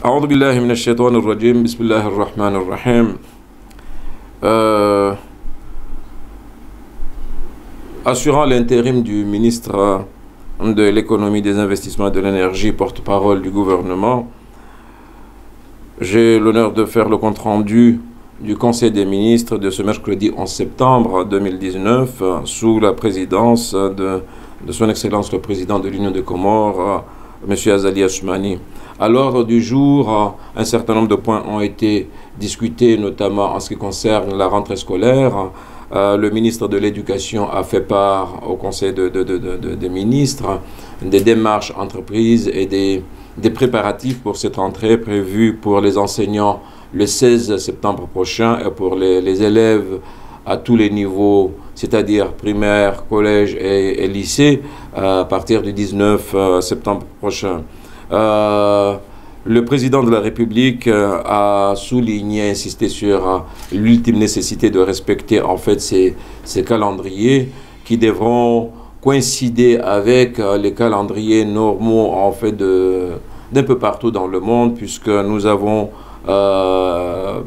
أعوذ بالله من الشيطان الرجيم بسم الله الرحمن الرحيم Assurant l'intérim du ministre de l'économie, des investissements et de l'énergie, porte-parole du gouvernement, j'ai l'honneur de faire le compte-rendu du Conseil des ministres de ce mercredi 11 septembre 2019 sous la présidence de son Excellence le Président de l'Union des Comores, M. Azali Assoumani. À l'ordre du jour, un certain nombre de points ont été discutés, notamment en ce qui concerne la rentrée scolaire. Le ministre de l'Éducation a fait part au Conseil des ministres des démarches entreprises et des préparatifs pour cette rentrée prévue pour les enseignants le 16 septembre prochain et pour les élèves à tous les niveaux, c'est-à-dire primaire, collège et lycée, à partir du 19 septembre prochain. Le président de la République a souligné, insisté sur l'ultime nécessité de respecter en fait ces calendriers qui devront coïncider avec les calendriers normaux en fait d'un peu partout dans le monde, puisque nous avons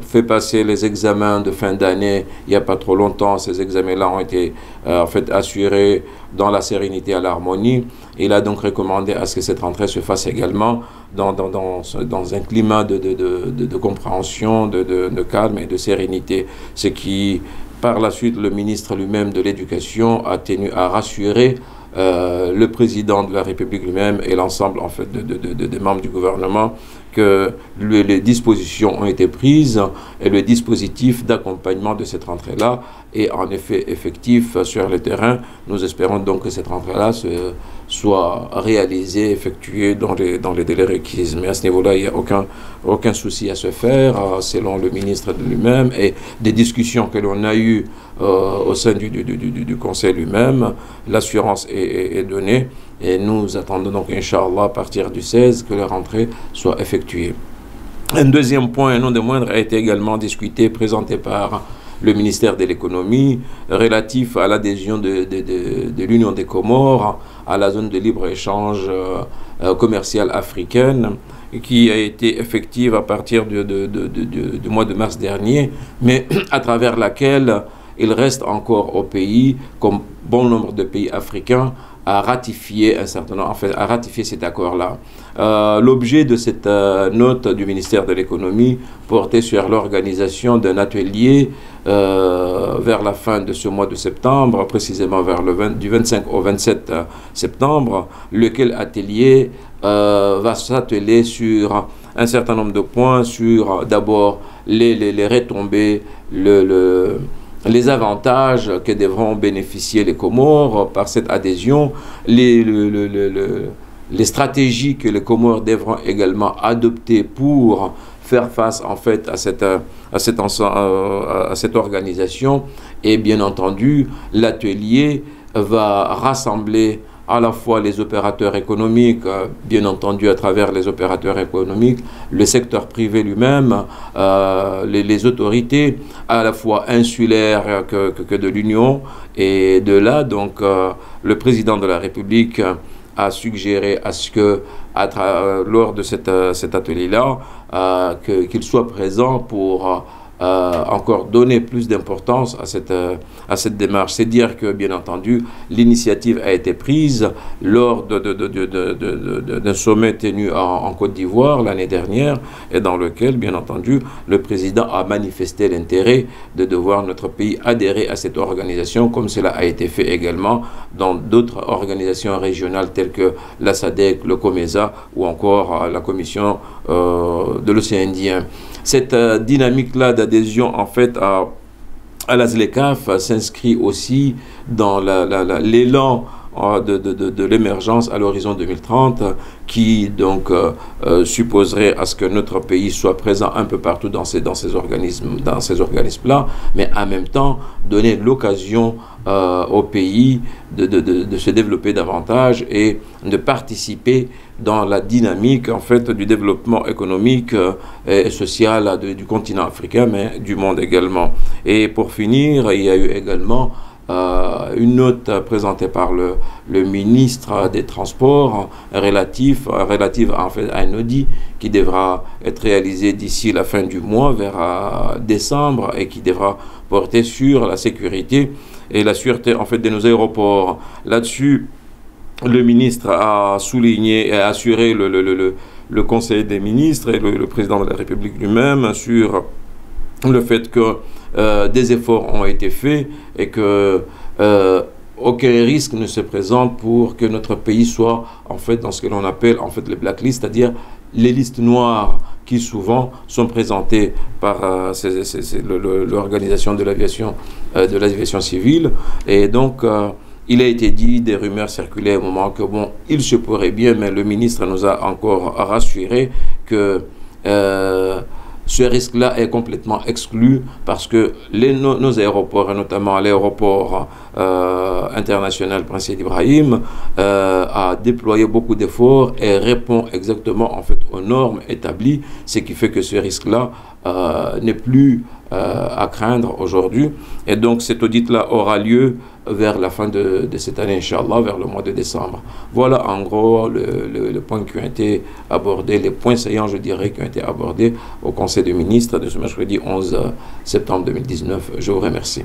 fait passer les examens de fin d'année il n'y a pas trop longtemps. Ces examens-là ont été en fait assurés dans la sérénité et l'harmonie. Il a donc recommandé à ce que cette rentrée se fasse également dans un climat de compréhension, de calme et de sérénité, ce qui par la suite le ministre lui-même de l'Éducation a tenu à rassurer le président de la République lui-même et l'ensemble en fait des membres du gouvernement que les dispositions ont été prises et le dispositif d'accompagnement de cette rentrée-là est en effet effectif sur le terrain. Nous espérons donc que cette rentrée-là soit réalisée, effectuée dans les délais requis. Mais à ce niveau-là, il n'y a aucun souci à se faire, selon le ministre lui-même, et des discussions que l'on a eues au sein du Conseil lui-même. L'assurance est donnée et nous attendons donc, Inch'Allah, à partir du 16, que la rentrée soit effectuée. Un deuxième point, non des moindres, a été également discuté, présenté par le ministère de l'économie, relatif à l'adhésion de l'Union des Comores à la zone de libre-échange commerciale africaine, qui a été effective à partir du mois de mars dernier, mais à travers laquelle il reste encore au pays, comme bon nombre de pays africains, à ratifier à ratifier cet accord-là. L'objet de cette note du ministère de l'économie portait sur l'organisation d'un atelier vers la fin de ce mois de septembre, précisément du 25 au 27 septembre, lequel atelier va s'atteler sur un certain nombre de points, sur d'abord les retombées, les avantages que devront bénéficier les Comores par cette adhésion, les stratégies que les Comores devront également adopter pour faire face en fait à cette organisation. Et bien entendu, l'atelier va rassembler à la fois les opérateurs économiques, bien entendu à travers les opérateurs économiques, le secteur privé lui-même, les autorités, à la fois insulaires que de l'Union. Et de là, donc, le président de la République a suggéré à ce que, lors de cet atelier-là, qu'il soit présent pour encore donner plus d'importance à cette démarche. C'est dire que, bien entendu, l'initiative a été prise lors d'un sommet tenu en Côte d'Ivoire l'année dernière, et dans lequel, bien entendu, le président a manifesté l'intérêt de voir notre pays adhérer à cette organisation, comme cela a été fait également dans d'autres organisations régionales telles que la SADC, le COMESA ou encore la Commission de l'océan Indien. Cette dynamique-là d'adhésion en fait à la ZLECAf s'inscrit aussi dans l'élan de l'émergence à l'horizon 2030, qui donc supposerait à ce que notre pays soit présent un peu partout dans ces organismes-là, mais en même temps donner l'occasion au pays de se développer davantage et de participer dans la dynamique en fait du développement économique et social du continent africain, mais du monde également. Et pour finir, il y a eu également une note présentée par le ministre des Transports relative en fait à un audit qui devra être réalisé d'ici la fin du mois, vers décembre, et qui devra porter sur la sécurité et la sûreté en fait de nos aéroports. Là-dessus, le ministre a souligné et a assuré le Conseil des ministres et le président de la République lui-même sur le fait que des efforts ont été faits et que aucun risque ne se présente pour que notre pays soit en fait dans ce que l'on appelle en fait les blacklists, c'est-à-dire les listes noires qui souvent sont présentées par l'organisation de l'aviation civile. Et donc il a été dit, des rumeurs circulaient au moment que bon, il se pourrait bien, mais le ministre nous a encore rassuré que ce risque-là est complètement exclu parce que nos aéroports, et notamment l'aéroport international Prince Ibrahim, a déployé beaucoup d'efforts et répond exactement en fait aux normes établies, ce qui fait que ce risque-là n'est plus à craindre aujourd'hui. Et donc cet audit-là aura lieu vers la fin de cette année, Inch'Allah, vers le mois de décembre. Voilà en gros les points qui ont été abordés, les points saillants, je dirais, qui ont été abordés au Conseil des ministres de ce mercredi 11 septembre 2019. Je vous remercie.